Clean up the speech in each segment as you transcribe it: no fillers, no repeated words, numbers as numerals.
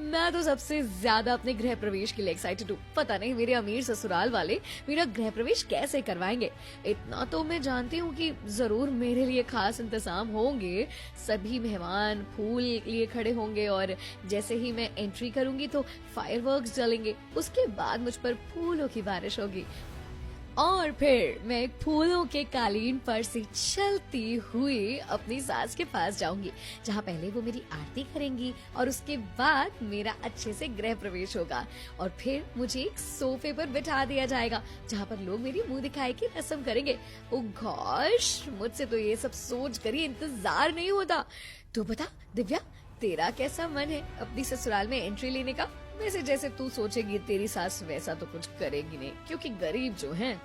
मैं तो सबसे ज्यादा अपने गृह प्रवेश के लिए एक्साइटेड हूँ। पता नहीं मेरे अमीर ससुराल वाले मेरा गृह प्रवेश कैसे करवाएंगे। इतना तो मैं जानती हूँ कि जरूर मेरे लिए खास इंतजाम होंगे। सभी मेहमान फूल लिए खड़े होंगे और जैसे ही मैं एंट्री करूंगी तो फायरवर्क्स जलेंगे। उसके बाद मुझ पर फूलों की बारिश होगी और फिर मैं एक फूलों के कालीन पर से चलती हुई अपनी सास के पास जाऊंगी, जहाँ पहले वो मेरी आरती करेंगी और उसके बाद मेरा अच्छे से गृह प्रवेश होगा और फिर मुझे एक सोफे पर बिठा दिया जाएगा, जहाँ पर लोग मेरी मुंह दिखाई की रस्म करेंगे। ओ गॉश, मुझसे तो ये सब सोच कर ही इंतजार नहीं होता। तू बता दिव्या, तेरा कैसा मन है अपनी ससुराल में एंट्री लेने का? वैसे जैसे तू सोचेगी तेरी सास वैसा तो कुछ करेगी नहीं, क्योंकि गरीब जो हैं।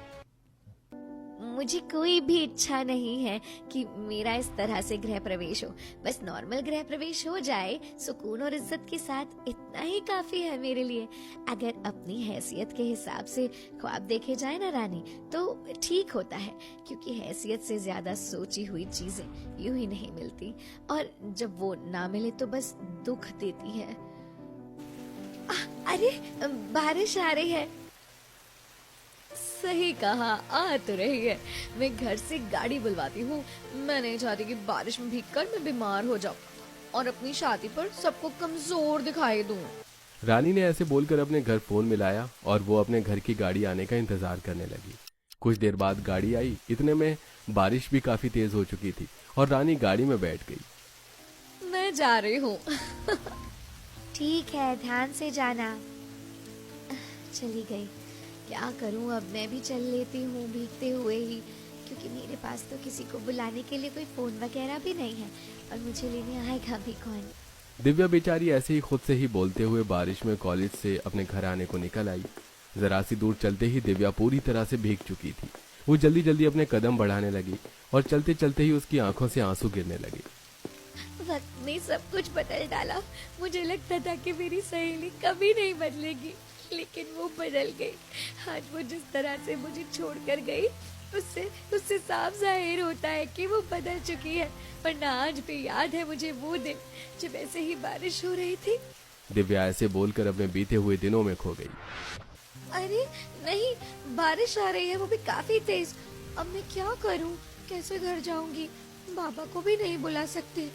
मुझे कोई भी इच्छा नहीं है कि मेरा इस तरह से गृह प्रवेश हो। बस नॉर्मल गृह प्रवेश हो जाए सुकून और इज्जत के साथ, इतना ही काफी है मेरे लिए। अगर अपनी हैसियत के हिसाब से ख्वाब देखे जाए ना रानी, तो ठीक होता है, क्योंकि हैसियत से ज्यादा सोची हुई चीजें यूं ही नहीं मिलती, और जब वो ना मिले तो बस दुख देती है। अरे बारिश आ रही है। सही कहा, आ तो रही है। मैं घर से गाड़ी बुलवाती हूँ। मैं नहीं चाहती कि बारिश में भीगकर मैं बीमार हो जाऊँ और अपनी शादी पर सबको कमजोर दिखाई दूँ। रानी ने ऐसे बोलकर अपने घर फोन मिलाया और वो अपने घर की गाड़ी आने का इंतजार करने लगी। कुछ देर बाद गाड़ी आई। इतने में बारिश भी काफी तेज हो चुकी थी और रानी गाड़ी में बैठ गई। मैं जा रही हूँ। ठीक है, ध्यान से जाना। चली गई। क्या करूं, अब मैं भी चल लेती हूँ भीगते हुए ही, क्योंकि मेरे पास तो किसी को बुलाने के लिए कोई फोन वगैरह भी नहीं है और मुझे लेने आएगा भी कौन। दिव्या बेचारी ऐसे ही खुद से ही बोलते हुए बारिश में कॉलेज से अपने घर आने को निकल आई। जरा सी दूर चलते ही दिव्या पूरी तरह से भीग चुकी थी। वो जल्दी जल्दी अपने कदम बढ़ाने लगी और चलते चलते ही उसकी आंखों से आंसू गिरने लगे। वक्त ने सब कुछ बदल डाला। मुझे लगता था कि मेरी सहेली कभी नहीं बदलेगी, लेकिन वो बदल गई। आज वो जिस तरह से मुझे छोड़कर गई, उससे साफ जाहिर होता है कि वो बदल चुकी है। वरना आज भी याद है मुझे वो दिन जब ऐसे ही बारिश हो रही थी। दिव्या ऐसे बोलकर अपने बीते हुए दिनों में खो गई। अरे नहीं, बारिश आ रही है, वो भी काफी तेज। अब मैं क्या करूं? कैसे घर जाऊंगी? बाबा को भी नहीं बुला सकती।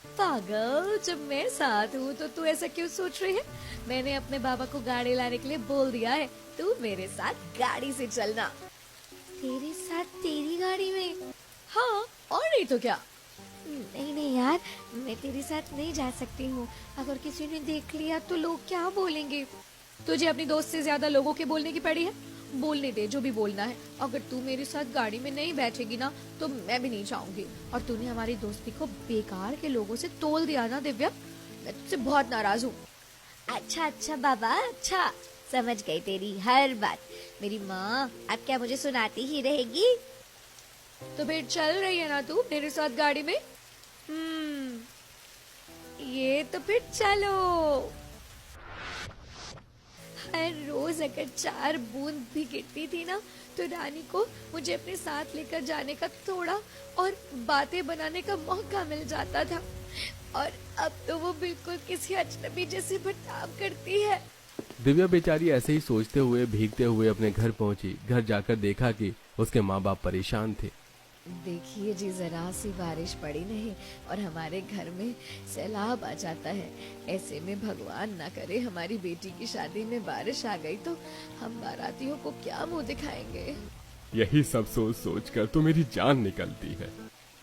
पागल, जब मैं साथ हूँ तो तू ऐसा क्यों सोच रही है? मैंने अपने बाबा को गाड़ी लाने के लिए बोल दिया है। तू मेरे साथ गाड़ी से चलना। तेरे साथ तेरी गाड़ी में? हाँ, और नहीं तो क्या। नहीं नहीं यार, मैं तेरे साथ नहीं जा सकती हूँ। अगर किसी ने देख लिया तो लोग क्या बोलेंगे? तुझे अपनी दोस्त से ज्यादा लोगों के बोलने की पड़ी है। बोलने दे जो भी बोलना है। अगर तू मेरे साथ गाड़ी में नहीं बैठेगी ना, तो मैं भी नहीं चाहूंगी। और तूने हमारी दोस्ती को बेकार के लोगों से तोल दिया ना दिव्या, मैं तुझसे बहुत नाराज हूँ। अच्छा बाबा, अच्छा समझ गई तेरी हर बात। मेरी माँ अब क्या मुझे सुनाती ही रहेगी? तो फिर चल रही है ना तू मेरे साथ गाड़ी में? ये तो फिर चलो। हर रोज अगर 4 बूंद भी गिरती थी ना, तो रानी को मुझे अपने साथ लेकर जाने का थोड़ा और बातें बनाने का मौका मिल जाता था। और अब तो वो बिल्कुल किसी अजनबी जैसे बर्ताव करती है। दिव्या बेचारी ऐसे ही सोचते हुए भीगते हुए अपने घर पहुंची। घर जाकर देखा कि उसके माँ बाप परेशान थे। देखिए जी, जरा सी बारिश पड़ी नहीं और हमारे घर में सैलाब आ जाता है। ऐसे में भगवान ना करे हमारी बेटी की शादी में बारिश आ गई तो हम बारातियों को क्या मुंह दिखाएंगे। यही सब सोच सोच कर तो मेरी जान निकलती है।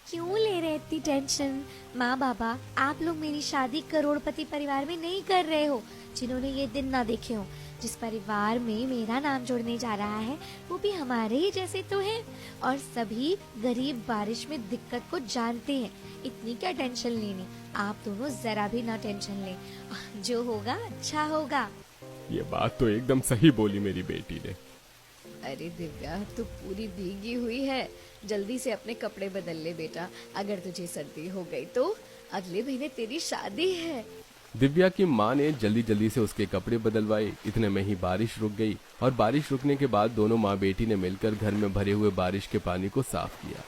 क्यों ले रहे इतनी टेंशन? माँ बाबा, आप लोग मेरी शादी करोड़पति परिवार में नहीं कर रहे हो, जिन्होंने ये दिन ना देखे हो। जिस परिवार में मेरा नाम जोड़ने जा रहा है वो भी हमारे ही जैसे तो हैं, और सभी गरीब बारिश में दिक्कत को जानते हैं। इतनी क्या टेंशन लेनी? आप दोनों जरा भी ना टेंशन लें, जो होगा अच्छा होगा। ये बात तो एकदम सही बोली मेरी बेटी ने। अरे दिव्या, तू पूरी भीगी हुई है। जल्दी से अपने कपड़े बदल ले बेटा। अगर तुझे सर्दी हो गई तो अगले महीने तेरी शादी है। दिव्या की माँ ने जल्दी जल्दी से उसके कपड़े बदलवाए। इतने में ही बारिश रुक गई और बारिश रुकने के बाद दोनों माँ बेटी ने मिलकर घर में भरे हुए बारिश के पानी को साफ किया।